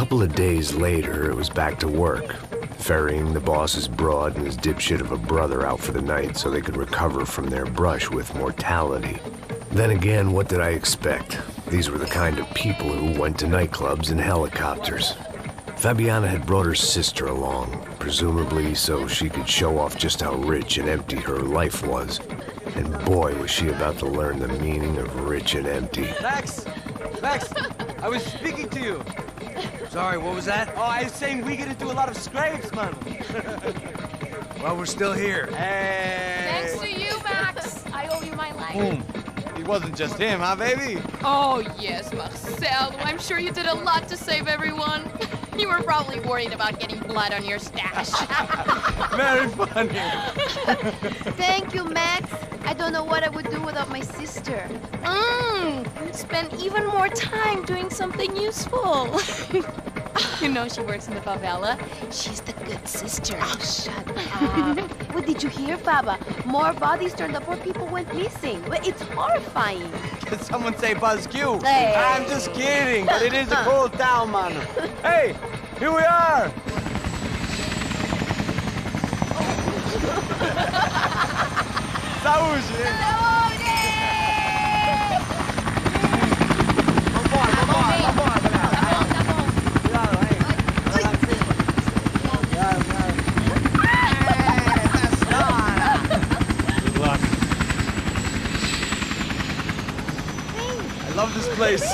couple of days later, it was back to work, ferrying the boss's broad and his dipshit of a brother out for the night so they could recover from their brush with mortality. Then again, what did I expect? These were the kind of people who went to nightclubs in helicopters. Fabiana had brought her sister along, presumably so she could show off just how rich and empty her life was. And boy, was she about to learn the meaning of rich and empty. Max, I was speaking to you. Sorry, what was that? Oh, I was saying we get to do a lot of scrapes, man. Well, we're still here. Hey. Thanks to you, Max. I owe you my life. Boom. It wasn't just him, huh, baby? Oh, yes, Marcel. I'm sure you did a lot to save everyone. You were probably worried about getting blood on your stash. Very funny. Thank you, Max. I don't know what I would do without my sister. Spend even more time doing something useful. You know she works in the favela. She's the good sister. Oh, shut up. What did you hear, Baba? More bodies turned up where people went missing. It's horrifying. Did someone say Buzz Q? Hey. I'm just kidding, but it is a cold town, man. Hey, here we are. Saúde. I love this place.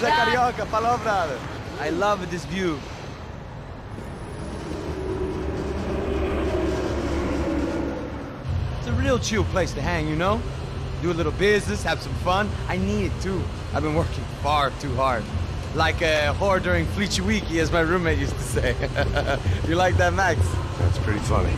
Carioca, palavra. I love this view. It's a real chill place to hang, you know? Do a little business, have some fun. I need it too. I've been working far too hard. Like a whore during Fleechy Weeky, as my roommate used to say. You like that, Max? That's pretty funny.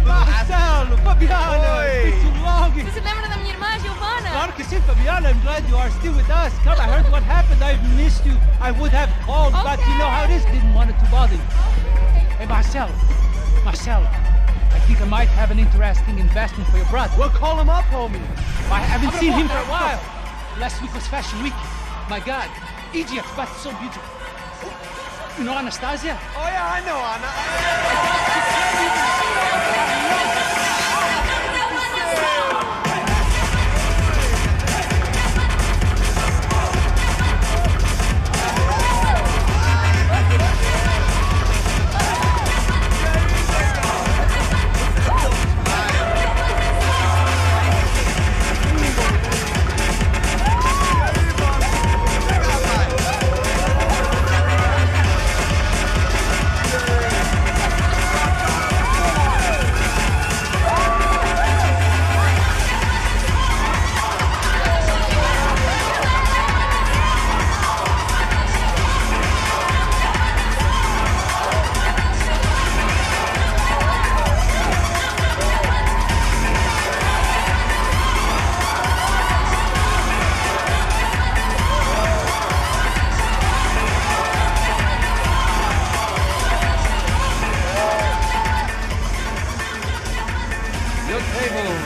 Marcelo, Fabiana, it's been too long. Você se lembra da minha irmã, Giovanna? Claro que sim, Fabiana. I'm glad you are still with us. Come, I heard what happened. I've missed you. I would have called, but you know how it is. Didn't want it to bother you. Hey, Marcelo, I think I might have an interesting investment for your brother. Well, call him up, homie. I haven't seen him for a while. Last week was Fashion Week. My God, Egypt, but so beautiful. You know Anastasia? Oh, yeah, I know Anna.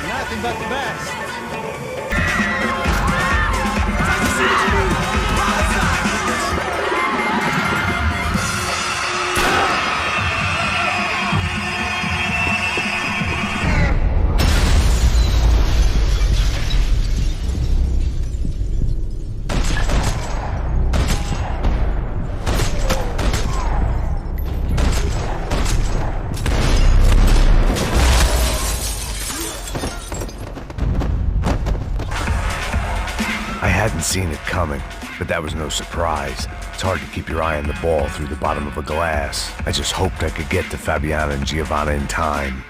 Nothing but the best. I hadn't seen it coming, but that was no surprise. It's hard to keep your eye on the ball through the bottom of a glass. I just hoped I could get to Fabiana and Giovanna in time.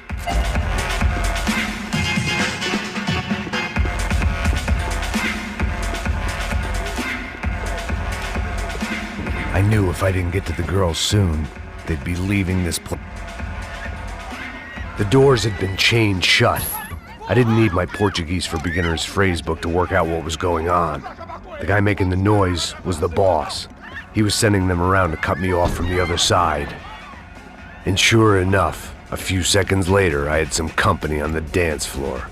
I knew if I didn't get to the girls soon, they'd be leaving this place. The doors had been chained shut. I didn't need my Portuguese for Beginners phrase book to work out what was going on. The guy making the noise was the boss. He was sending them around to cut me off from the other side. And sure enough, A few seconds later, I had some company on the dance floor.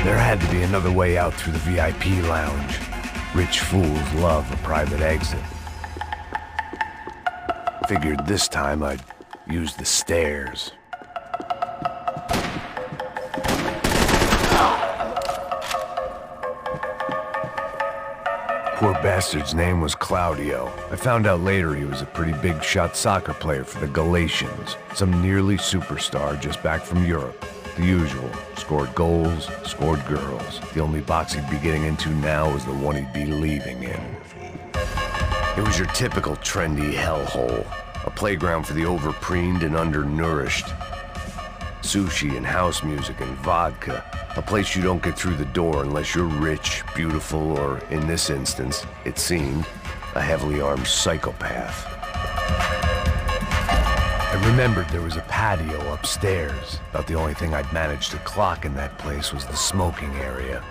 There had to be another way out through the VIP lounge. Rich fools love a private exit. Figured this time I'd use the stairs. Poor bastard's name was Claudio. I found out later he was a pretty big shot soccer player for the Galatians, some nearly superstar just back from Europe. The usual. Scored goals, scored girls. The only box he'd be getting into now was the one he'd be leaving in. It was your typical trendy hellhole. A playground for the overpreened and undernourished. Sushi and house music and vodka. A place you don't get through the door unless you're rich, beautiful, or, in this instance, it seemed, a heavily armed psychopath. I remembered there was a patio upstairs. About the only thing I'd managed to clock in that place was the smoking area.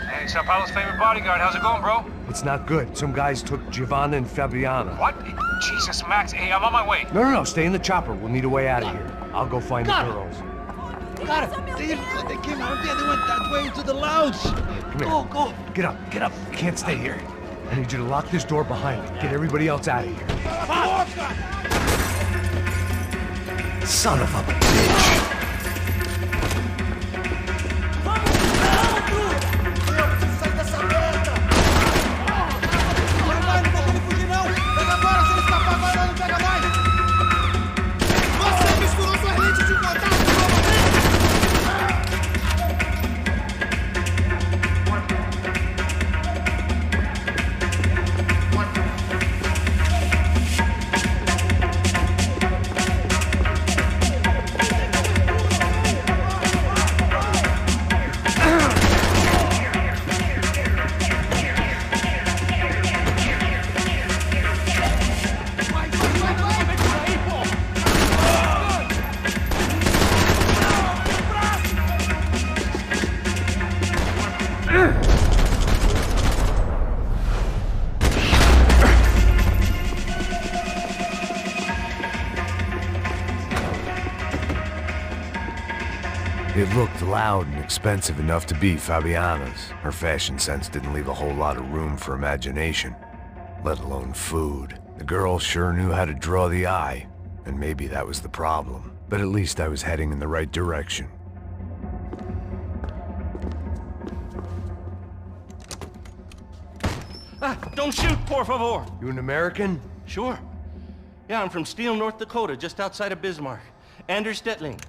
Hey, Sao Paulo's favorite bodyguard. How's it going, bro? It's not good. Some guys took Giovanna and Fabiana. What? Jesus, Max. Hey, I'm on my way. No, stay in the chopper. We'll need a way out of here. I'll go find the girls. Got it. They came out there. They went that way into the lounge. Come here. Go. Get up. You can't stay here. I need you to lock this door behind me. Get everybody else out of here. Son of a bitch. It looked loud and expensive enough to be Fabiana's. Her fashion sense didn't leave a whole lot of room for imagination, let alone food. The girl sure knew how to draw the eye, and maybe that was the problem. But at least I was heading in the right direction. Don't shoot, por favor. You an American? Sure. Yeah, I'm from Steele, North Dakota, just outside of Bismarck. Anders Stetling.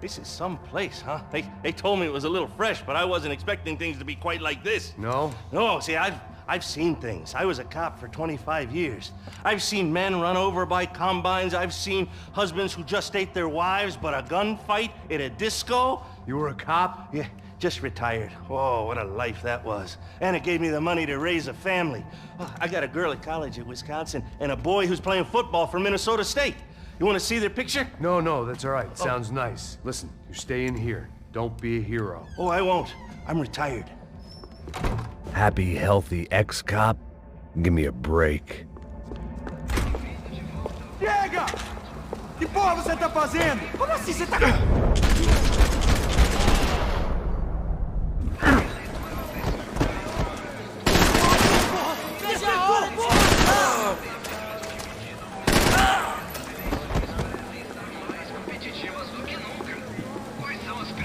This is some place, huh? They told me it was a little fresh, but I wasn't expecting things to be quite like this. No? No, see, I've seen things. I was a cop for 25 years. I've seen men run over by combines. I've seen husbands who just ate their wives, but a gunfight at a disco. You were a cop? Yeah, just retired. Oh, what a life that was. And it gave me the money to raise a family. Oh, I got a girl at college at Wisconsin and a boy who's playing football for Minnesota State. You want to see their picture? No, that's all right. Sounds nice. Listen, you stay in here. Don't be a hero. Oh, I won't. I'm retired. Happy, healthy ex-cop? Give me a break. Chega! Que porra você tá fazendo? Como assim você tá...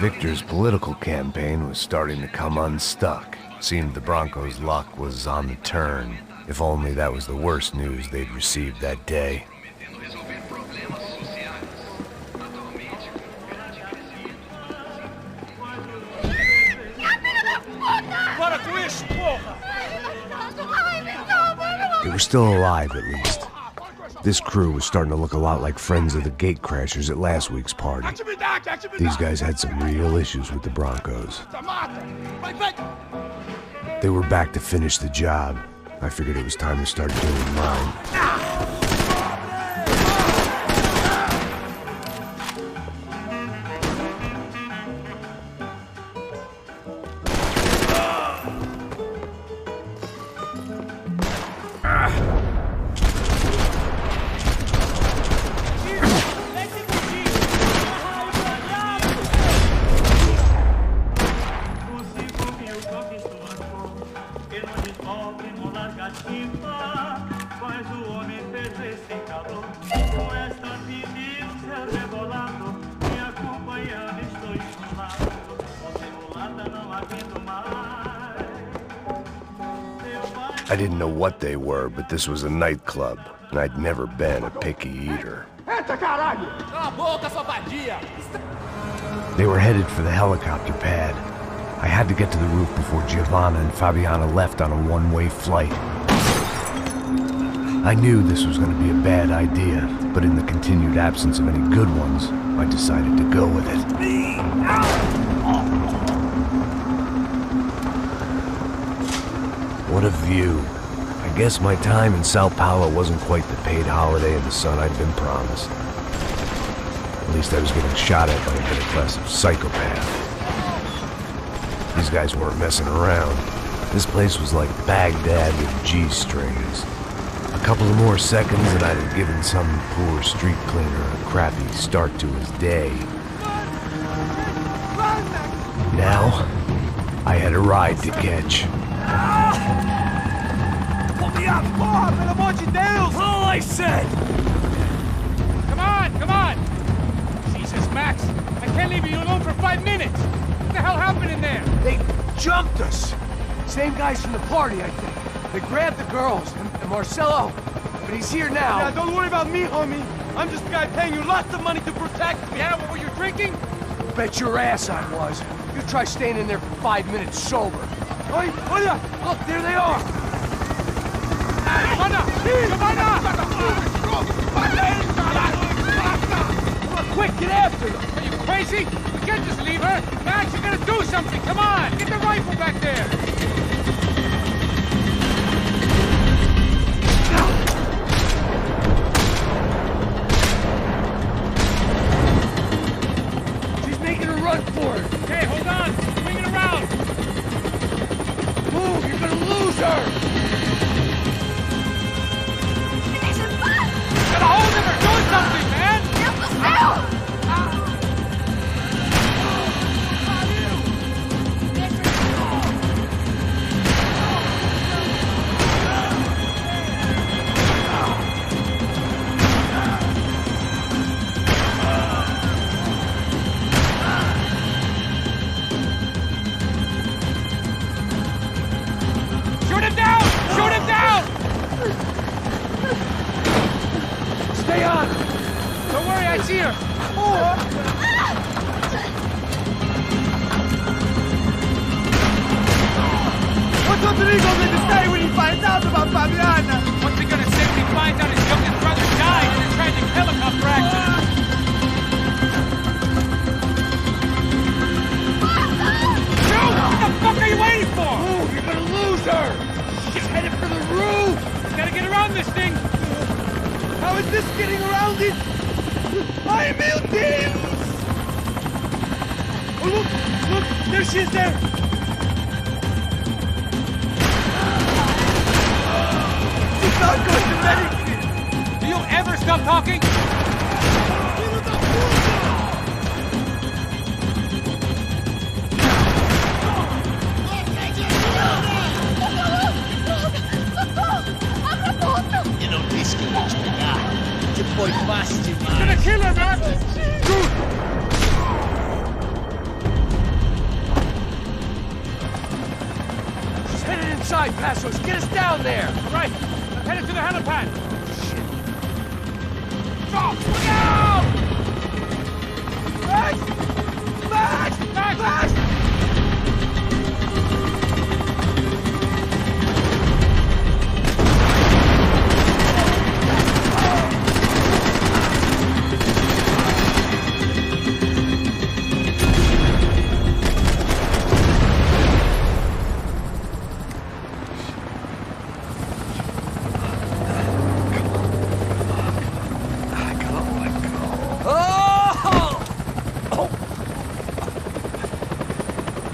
Victor's political campaign was starting to come unstuck. Seemed the Broncos' luck was on the turn. If only that was the worst news they'd received that day. were still alive, at least. This crew was starting to look a lot like friends of the gatecrashers at last week's party. These guys had some real issues with the Broncos. They were back to finish the job. I figured it was time to start doing mine. I didn't know what they were, but this was a nightclub, and I'd never been a picky eater. They were headed for the helicopter pad. I had to get to the roof before Giovanna and Fabiana left on a one-way flight. I knew this was going to be a bad idea, but in the continued absence of any good ones, I decided to go with it. What a view. I guess my time in Sao Paulo wasn't quite the paid holiday in the sun I'd been promised. At least I was getting shot at by a middle-class psychopath. These guys weren't messing around. This place was like Baghdad with G-strings. A couple of more seconds and I'd have given some poor street cleaner a crappy start to his day. Now, I had a ride to catch. Porra, pelo amor de Deus! All I said! Come on! Jesus, Max, I can't leave you alone for 5 minutes! What the hell happened in there? They jumped us! Same guys from the party, I think. They grabbed the girls, and Marcelo, but he's here now. Yeah, don't worry about me, homie. I'm just a guy paying you lots of money to protect me. Yeah, what were you drinking? Bet your ass I was. You try staying in there for 5 minutes sober. Oi, look, there they are! Quick, get after them! Are you crazy? We can't just leave her! Max, you gotta do something! Come on! Get the rifle back there! She's making a run for it! Okay, hold on! Swing it around! Move! You're gonna lose her! Get a hold of her! Do something, man! Shoot him down! Shoot him down! Stay on! Don't worry, I see her! What's Nothimg going to say when he finds out about Fabiana? What's he gonna say when he finds out his youngest brother died in a tragic helicopter accident? Shoot! What the fuck are you waiting for? Move! You're gonna lose her! She's headed for the roof! Gotta get around this thing! How is this getting around it? Ai, meu Deus! Oh, look! There she is there! She's not going to make it! Do you ever stop talking? Eu não disse que eu ia te pegar. Que foi fácil demais. Gonna kill her, Max! Shoot! She's headed inside, Passos! Get us down there! All right, I'm headed to the helipad. Stop! Look out! Max! Max! Max! Max!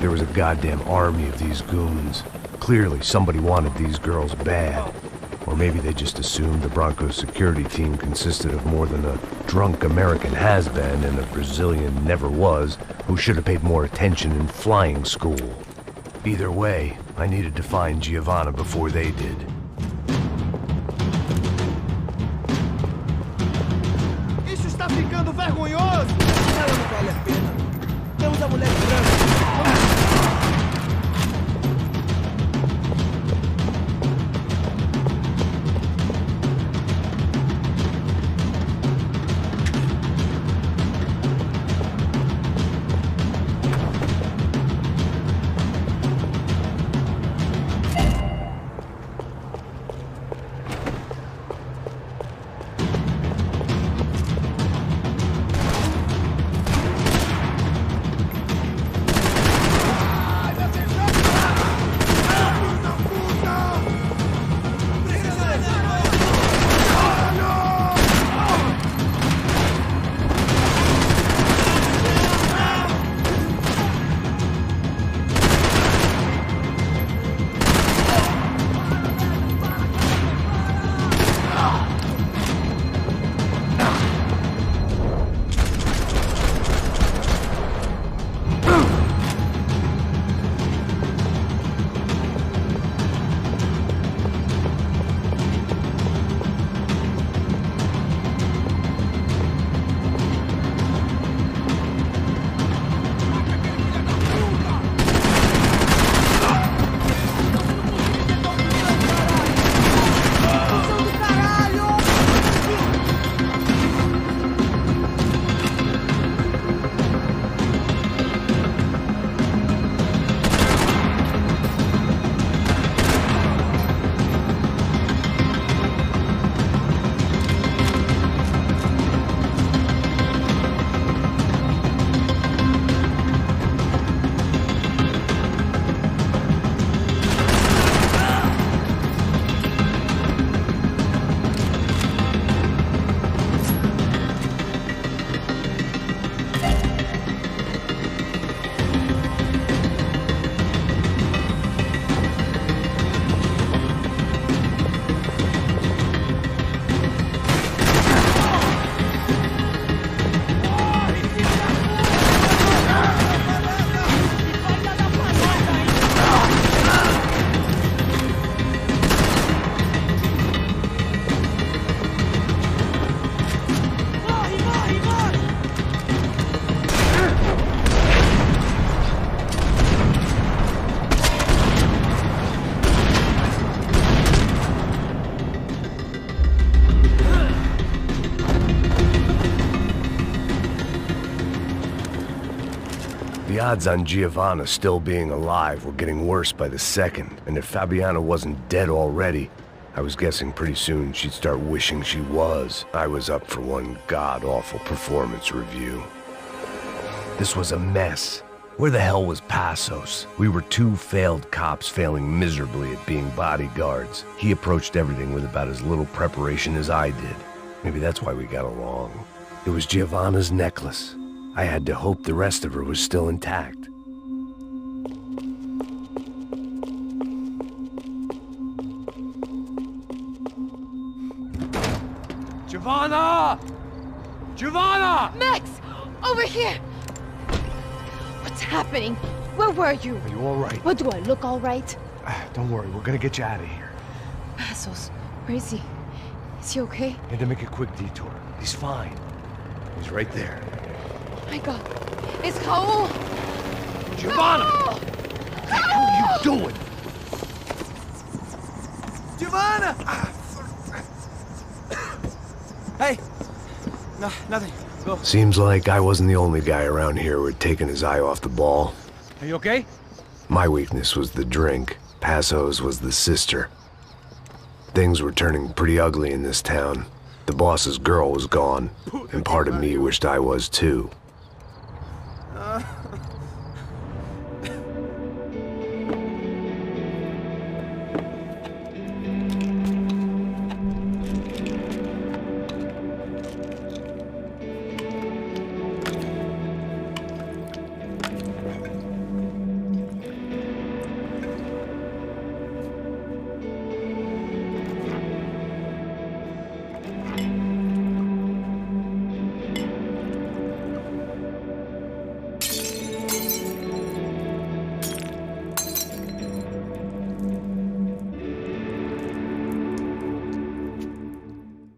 There was a goddamn army of these goons. Clearly, somebody wanted these girls bad. Or maybe they just assumed the Broncos security team consisted of more than a drunk American has-been and a Brazilian never-was who should have paid more attention in flying school. Either way, I needed to find Giovanna before they did. Isso está ficando vergonhoso! Ela não vale a pena. Temos a mulher branca. The odds on Giovanna still being alive were getting worse by the second, and if Fabiana wasn't dead already, I was guessing pretty soon she'd start wishing she was. I was up for one god-awful performance review. This was a mess. Where the hell was Passos? We were two failed cops failing miserably at being bodyguards. He approached everything with about as little preparation as I did. Maybe that's why we got along. It was Giovanna's necklace. I had to hope the rest of her was still intact. Giovanna! Giovanna! Max! Over here! What's happening? Where were you? Are you all right? What, do I look all right? Don't worry, we're gonna get you out of here. Passos, where is he? Is he okay? Had to make a quick detour. He's fine. He's right there. Oh my God. It's Raul! Giovanna! Raul! What the hell are you doing? Giovanna! Hey! No, nothing. Go. Seems like I wasn't the only guy around here who had taken his eye off the ball. Are you okay? My weakness was the drink. Passos was the sister. Things were turning pretty ugly in this town. The boss's girl was gone, and part of me wished I was too.